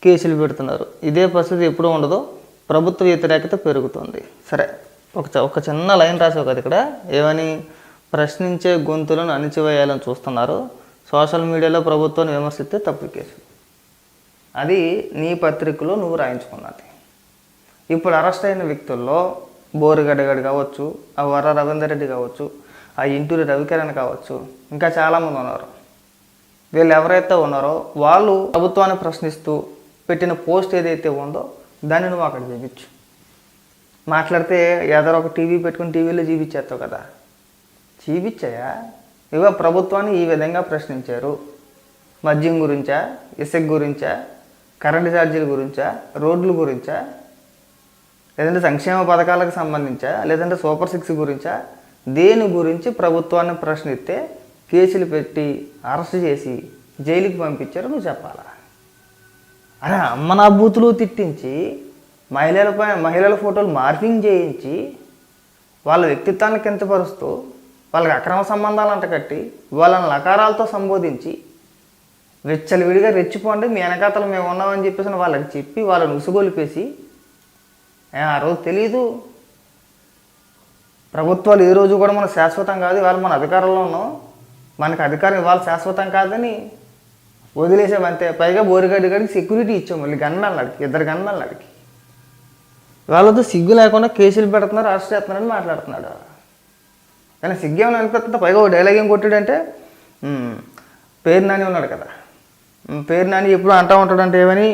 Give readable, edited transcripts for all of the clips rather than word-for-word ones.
కేసులు పెడుతున్నారు. ఇదే పరిస్థితి ఎప్పుడూ ఉండదు, ప్రభుత్వ వ్యతిరేకత పెరుగుతుంది. సరే, ఒక చిన్న లైన్ రాసావు కదా ఇక్కడ, ఏమని? ప్రశ్నించే గొంతులను అణిచివేయాలని చూస్తున్నారు, సోషల్ మీడియాలో ప్రభుత్వాన్ని విమర్శిస్తే తప్పుడు కేసు. అది నీ పత్రికలో నువ్వు రాయించుకున్నది. ఇప్పుడు అరెస్ట్ అయిన వ్యక్తుల్లో బోరుగడ్డ కావచ్చు, ఆ వర రవీందర్ రెడ్డి కావచ్చు, ఆ ఇంటూరి రవికిరణ్ కావచ్చు, ఇంకా చాలామంది ఉన్నారు. వీళ్ళు ఎవరైతే ఉన్నారో వాళ్ళు ప్రభుత్వాన్ని ప్రశ్నిస్తూ పెట్టిన పోస్ట్ ఏదైతే ఉందో దాన్ని నువ్వు అక్కడ చూపించు. మాట్లాడితే ఏదో ఒక టీవీ పెట్టుకుని టీవీలో చూపించేస్తావు కదా, చూపించాయా? ఇవో ప్రభుత్వాన్ని ఈ విధంగా ప్రశ్నించారు, మద్యం గురించా, ఇసుక గురించా, కరెంటు ఛార్జీల గురించా, రోడ్ల గురించా, లేదంటే సంక్షేమ పథకాలకు సంబంధించా, లేదంటే సూపర్ 6 గురించా, దేని గురించి ప్రభుత్వాన్ని ప్రశ్నిస్తే కేసులు పెట్టి అరెస్ట్ చేసి జైలుకి పంపించారో నువ్వు చెప్పాలా? అరే అమ్మనా బూతులు తిట్టించి మహిళల ఫోటోలు మార్ఫింగ్ చేయించి వాళ్ళ వ్యక్తిత్వాన్ని కించపరుస్తూ వాళ్ళకి అక్రమ సంబంధాలు అంటకట్టి వాళ్ళని లకారాలతో సంబోధించి విడిగా రెచ్చిపోండి మీ వెనకాతలు మేము ఉన్నామని చెప్పేసి వాళ్ళకి చెప్పి వాళ్ళని ఉసుగొలిపేసి, ఆ రోజు తెలీదు ప్రభుత్వాలు ఏ రోజు కూడా మన శాశ్వతం కాదు, వాళ్ళు మన అధికారంలో ఉన్నాం, మనకు అధికారం ఇవాళ శాశ్వతం కాదని వదిలేసామంతే. పైగా బోరిగడ్డి గడికి సెక్యూరిటీ ఇచ్చాం, మళ్ళీ గన్నళ్ళకి 2 గన్నళ్ళకి. వాళ్ళతో సిగ్గు లేకుండా కేసులు పెడుతున్నారు, అరెస్ట్ చేస్తున్నారని మాట్లాడుతున్నాడు. కానీ సిగ్గు ఏమైనా అనిపిస్తుంటే పైగా ఒక డైలాగ్ ఏం కొట్టాడంటే, పేరు నాని ఉన్నాడు కదా, పేరు నాని ఎప్పుడు అంటూ ఉంటాడంటే ఏమని,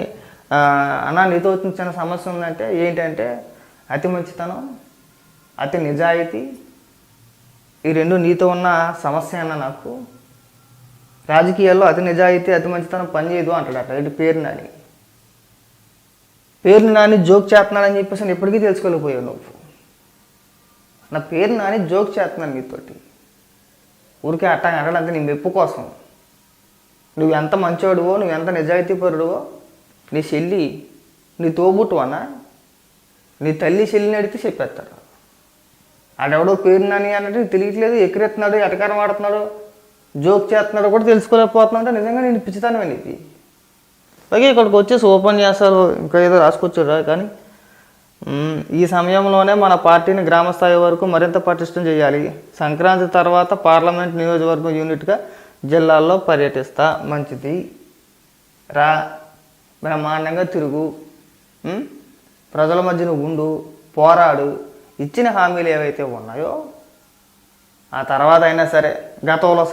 అన్న నీతో వచ్చిన చిన్న సమస్య ఉందంటే ఏంటంటే అతి మంచితనం, అతి నిజాయితీ, ఈ 2 నీతో ఉన్న సమస్య అన్న. నాకు రాజకీయాల్లో అతి నిజాయితీ అతి మంచితనం పనిచేయదు అంటాడట. ఇటు పేరు నాని జోక్ చేస్తున్నాడని చెప్పేసి నేను ఎప్పటికీ తెలుసుకోలేకపోయావు నువ్వు. నా పేరు నాని జోక్ చేస్తున్నాను నీతోటి, ఊరికే అట్టంటే నీ మెప్పు కోసం. నువ్వు ఎంత మంచివాడువో, నువ్వు ఎంత నిజాయితీపరుడువో నీ చెల్లి, నీ తోబుట్టువన్నా, నీ తల్లి చెల్లిని అడిగితే చెప్పేస్తారు. ఆడెవడో పేరు నాని అన్నట్టు తెలియట్లేదు, ఎక్కరెత్తున్నాడు, ఎటకారం ఆడుతున్నాడు, జోక్ చేస్తున్నాడు కూడా తెలుసుకోలేకపోతున్నాడు. నిజంగా నేను పిచ్చితనమే ఇది. అలాగే ఇక్కడికి వచ్చేసి ఉపన్యాసాలు ఇంకా ఏదో రాసుకొచ్చాడు. కానీ ఈ సమయంలోనే మన పార్టీని గ్రామస్థాయి వరకు మరింత పటిష్టం చేయాలి. సంక్రాంతి తర్వాత పార్లమెంట్ నియోజకవర్గం యూనిట్గా జిల్లాల్లో పర్యటిస్తా. మంచిది రా, బ్రహ్మాండంగా తిరుగు, ప్రజల మధ్యన ఉండు, పోరాడు. ఇచ్చిన హామీలు ఏవైతే ఉన్నాయో ఆ తర్వాత అయినా సరే, గతంలో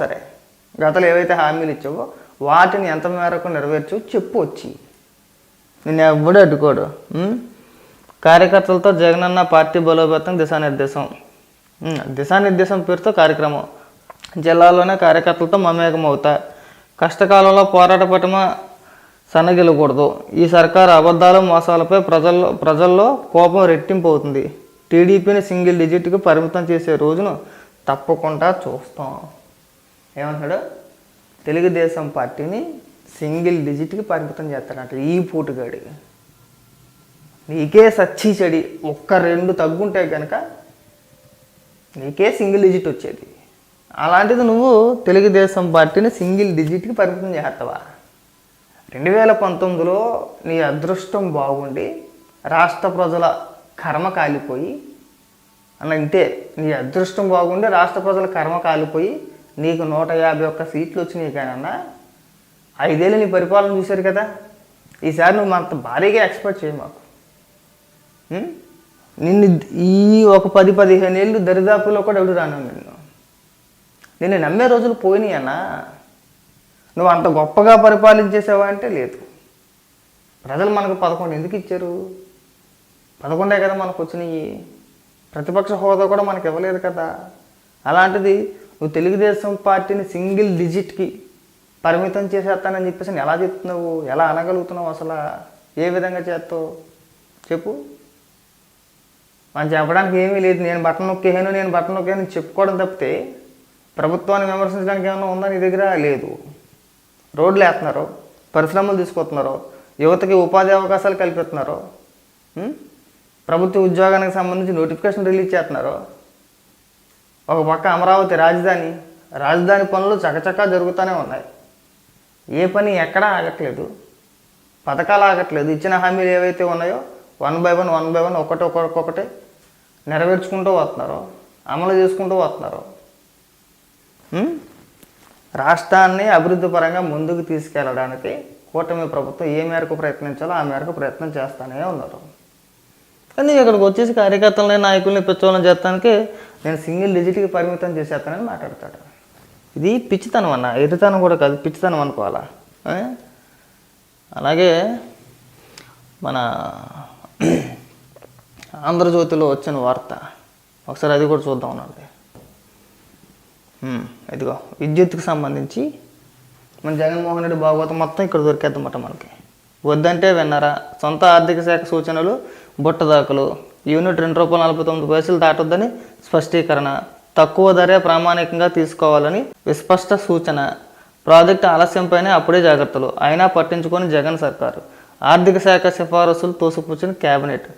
ఏవైతే హామీలు ఇచ్చావో వాటిని ఎంత మేరకు నెరవేర్చు చెప్పు వచ్చి. నేను ఎవ్వడూ అడ్డుకోడు. కార్యకర్తలతో జగనన్న పార్టీ బలోపేతం దిశానిర్దేశం పేరుతో కార్యక్రమం. జిల్లాలోనే కార్యకర్తలతో మమేకమవుతా. కష్టకాలంలో పోరాట పటిమ సన్నగిలకూడదు. ఈ సర్కారు అబద్ధాలు మోసాలపై ప్రజల్లో కోపం రెట్టింపు అవుతుంది. టీడీపీని సింగిల్ డిజిట్కి పరిమితం చేసే రోజును తప్పకుండా చూస్తాం. ఏమంటున్నాడు? తెలుగుదేశం పార్టీని సింగిల్ డిజిట్కి పరిమితం చేస్తాడంట ఈ పూటగాడి. నీకే సచ్చి చెడి 1-2 తగ్గుంటే కనుక నీకే సింగిల్ డిజిట్ వచ్చేది. అలాంటిది నువ్వు తెలుగుదేశం పార్టీని సింగిల్ డిజిట్కి పరిమితం చేస్తావా? 2019లో నీ అదృష్టం బాగుండి రాష్ట్ర ప్రజల కర్మ కాలిపోయి అంటే నీ అదృష్టం బాగుండి రాష్ట్ర ప్రజల కర్మ కాలిపోయి నీకు 151 సీట్లు వచ్చినాయి. కానీ 5 ఏళ్ళు నీ పరిపాలన చూశారు కదా. ఈసారి నువ్వు అంత భారీగా ఎక్స్పెక్ట్ చేయి మాకు. నిన్ను ఈ ఒక 10-15 ఏళ్ళు దరిదాపులో కూడా ఎవడు రాను. నిన్ను నమ్మే రోజులు పోయినాయి అన్నా. నువ్వు అంత గొప్పగా పరిపాలించేసావా అంటే లేదు. ప్రజలు మనకు 11 ఎందుకు ఇచ్చారు? 11 కదా మనకు వచ్చినాయి. ప్రతిపక్ష హోదా కూడా మనకు ఇవ్వలేదు కదా. అలాంటిది నువ్వు తెలుగుదేశం పార్టీని సింగిల్ డిజిట్కి పరిమితం చేసేస్తానని చెప్పేసి ఎలా చెప్తున్నావు? ఎలా అనగలుగుతున్నావు? అసలు ఏ విధంగా చేస్తావు చెప్పు. మనం చెప్పడానికి ఏమీ లేదు. నేను బట్టన్ నొక్కాను చెప్పుకోవడం తప్పితే ప్రభుత్వాన్ని విమర్శించడానికి ఏమైనా ఉందా నీ దగ్గర? లేదు. రోడ్లు వేస్తున్నారు, పరిశ్రమలు తీసుకొస్తున్నారు, యువతకి ఉపాధి అవకాశాలు కల్పిస్తున్నారు, ప్రభుత్వ ఉద్యోగానికి సంబంధించి నోటిఫికేషన్ రిలీజ్ చేస్తున్నారు. ఒక పక్క అమరావతి రాజధాని పనులు చకచకా జరుగుతూనే ఉన్నాయి. ఏ పని ఎక్కడా ఆగట్లేదు. పథకాలు ఆగట్లేదు. ఇచ్చిన హామీలు ఏవైతే ఉన్నాయో 1 by 1 ఒక్కొక్కటి నెరవేర్చుకుంటూ వస్తున్నారు, అమలు చేసుకుంటూ వస్తున్నారు. రాష్ట్రాన్ని అభివృద్ధి పరంగా ముందుకు తీసుకెళ్ళడానికి కూటమి ప్రభుత్వం ఏ మేరకు ప్రయత్నించాలో ఆ మేరకు ప్రయత్నం చేస్తూనే ఉన్నారు. కానీ ఇక్కడికి వచ్చేసి కార్యకర్తలని నాయకుల్ని పిచ్చోళ్ళని చేస్తానికి నేను సింగిల్ డిజిట్కి పరిమితం చేసేస్తానని మాట్లాడతాడు. ఇది పిచ్చితనం అన్న, ఎదుతనం కూడా కాదు, పిచ్చితనం అనుకోవాలా. అలాగే మన ఆంధ్రజ్యోతిలో వచ్చిన వార్త ఒకసారి అది కూడా చూద్దాం అన్నది. ఇదిగో విద్యుత్కి సంబంధించి మన జగన్మోహన్ రెడ్డి భాగవతం మొత్తం ఇక్కడ దొరికేద్దన్నమాట మనకి. వద్దంటే విన్నారా, సొంత ఆర్థిక శాఖ సూచనలు బుట్టదాఖలు, యూనిట్ ₹2.49 దాటొద్దని స్పష్టీకరణ, తక్కువ ధరే ప్రామాణికంగా తీసుకోవాలని విస్పష్ట సూచన, ప్రాజెక్టు ఆలస్యంపైనే అప్పుడే జాగ్రత్తలు, అయినా పట్టించుకొని జగన్ సర్కారు, ఆర్థిక శాఖ సిఫారసులు తోసిపుచ్చిన కేబినెట్,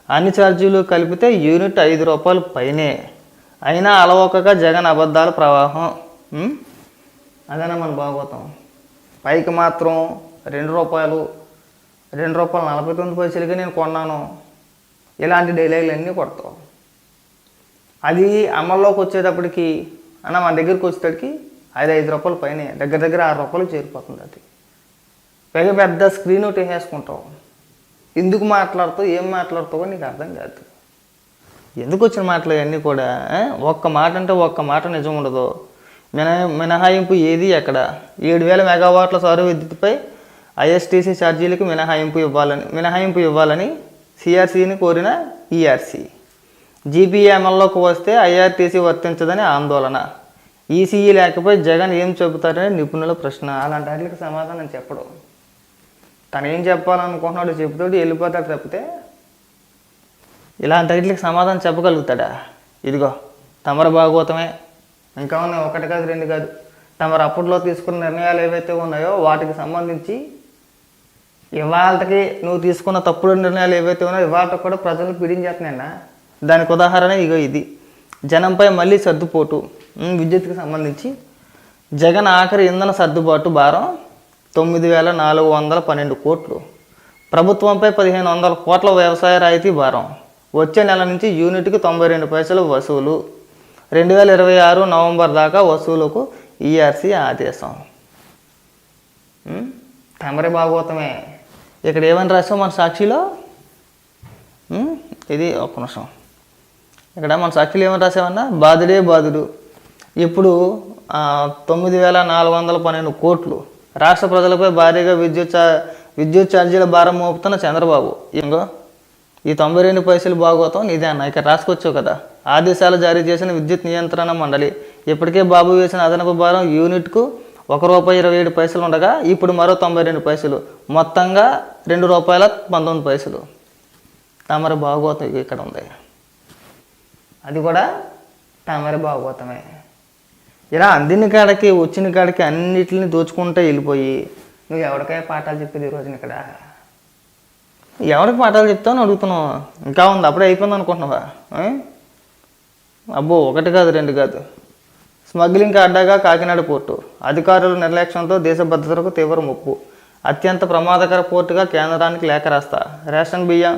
అన్ని ఛార్జీలు కలిపితే యూనిట్ ₹5 పైనే, అయినా అలవోకగా జగన్ అబద్ధాల ప్రవాహం. అదేనా మన భాగవతం. పైకి మాత్రం ₹2.49 నేను కొన్నాను, ఇలాంటి డైలాగులు అన్నీ కొడతావు. అది అమల్లోకి వచ్చేటప్పటికి అన్న మన దగ్గరికి వచ్చేటప్పటికి ₹5 పైనే, దగ్గర ₹6 చేరిపోతుంది. అది పైగా పెద్ద స్క్రీన్ ఒకటి వేసుకుంటావు. ఎందుకు మాట్లాడుతావు, ఏం మాట్లాడుతావో నీకు అర్థం కాదు. ఎందుకు వచ్చిన మాటలు ఇవన్నీ కూడా. ఒక్క మాట అంటే ఒక్క మాట నిజం ఉండదు. మినహాయింపు ఏది ఎక్కడ. 7,000 మెగావాట్ల సౌర విద్యుత్పై ఐఎస్టీసీ ఛార్జీలకు మినహాయింపు ఇవ్వాలని సిఆర్సీని కోరిన ఈఆర్సీ. జీపీఏ అమల్లోకి వస్తే ఐఆర్టీసీ వర్తించదని ఆందోళన. ఈసీఈ లేకపోతే జగన్ ఏం చెబుతారని నిపుణుల ప్రశ్న. అలాంటి వాటికి సమాధానం చెప్పడు. తను ఏం చెప్పాలనుకుంటున్నాడు చెబుతాడు, వెళ్ళిపోతాడు తప్పితే ఇలాంటి వాటికి సమాధానం చెప్పగలుగుతాడా? ఇదిగో తమర భాగవతమే. ఇంకా ఉన్నాయి, 1 కాదు 2 కాదు. తమరు అప్పట్లో తీసుకున్న నిర్ణయాలు ఏవైతే ఉన్నాయో వాటికి సంబంధించి ఇవాళకి నువ్వు తీసుకున్న తప్పుడు నిర్ణయాలు ఏవైతే ఉన్నాయో ఇవాళ కూడా ప్రజలు పీడించేస్తున్నాయన్నా. దానికి ఉదాహరణ ఇగో ఇది. జనంపై మళ్ళీ సర్దుపోటు. విద్యుత్కి సంబంధించి జగన్ ఆఖరి ఇంధన సర్దుబాటు భారం 9,412 కోట్లు. ప్రభుత్వంపై 1,500 కోట్ల వ్యవసాయ రాయితీ భారం. వచ్చే నెల నుంచి యూనిట్కి 92 పైసలు వసూలు. 2026 నవంబర్ దాకా వసూలుకు ఈఆర్సీ ఆదేశం. తమరి భాగవతమే. ఇక్కడ ఏమని రాసాం మన సాక్షిలో? ఇది ఒక్క నిమిషం. ఇక్కడ మన సాక్షిలో ఏమని రాసామన్నా? బాధుడే బాధుడు. ఇప్పుడు 9,412 కోట్లు రాష్ట్ర ప్రజలపై భారీగా విద్యుత్ ఛార్జీల భారం మోపుతున్న చంద్రబాబు. ఇంకో ఈ 92 పైసలు భాగవతం ఇదే అన్న. ఇక్కడ రాసుకొచ్చావు కదా. ఆదేశాలు జారీ చేసిన విద్యుత్ నియంత్రణ మండలి ఇప్పటికే బాబు వేసిన అదనపు భారం యూనిట్కు ₹1.27 ఉండగా ఇప్పుడు మరో 92 పైసలు, మొత్తంగా ₹2.19. తమరి భాగవతం ఇక్కడ ఉంది. అది కూడా తమరి భాగవతమే. ఇలా అందిన కాడికి వచ్చిన కాడికి అన్నిటిని దోచుకుంటూ వెళ్ళిపోయి నువ్వు ఎవరికైనా పాఠాలు చెప్పేది ఈరోజున ఇక్కడ. ఎవరికి పాఠాలు చెప్తావు అని అడుగుతున్నావు. ఇంకా ఉంది, అప్పుడే అయిపోయింది అనుకుంటున్నావా? అబ్బో 1 కాదు 2 కాదు. స్మగ్లింగ్కి అడ్డాగా కాకినాడ పోర్టు. అధికారుల నిర్లక్ష్యంతో దేశ భద్రతకు తీవ్ర ముప్పు. అత్యంత ప్రమాదకర పోర్టుగా కేంద్రానికి లేఖ రాస్తా. రేషన్ బియ్యం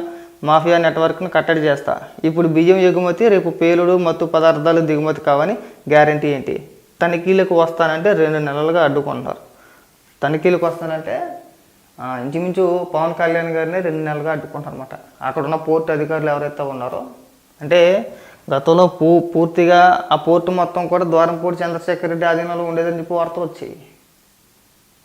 మాఫియా నెట్వర్క్ను కట్టడి చేస్తా. ఇప్పుడు బియ్యం ఎగుమతి, రేపు పేలుడు మత్తు పదార్థాలు దిగుమతి కావని గ్యారంటీ ఏంటి? తనిఖీలకు వస్తానంటే 2 నెలలుగా అడ్డుకుంటున్నారు. తనిఖీలకు వస్తానంటే ఇంచుమించు పవన్ కళ్యాణ్ గారిని 2 నెలలుగా అడ్డుకుంటారు అనమాట. అక్కడ ఉన్న పోర్టు అధికారులు ఎవరైతే ఉన్నారో, అంటే గతంలో పూర్తిగా ఆ పోర్టు మొత్తం కూడా ద్వారంపూడి చంద్రశేఖర్ రెడ్డి ఆధీనంలో ఉండేదని చెప్పి వార్తలు వచ్చాయి.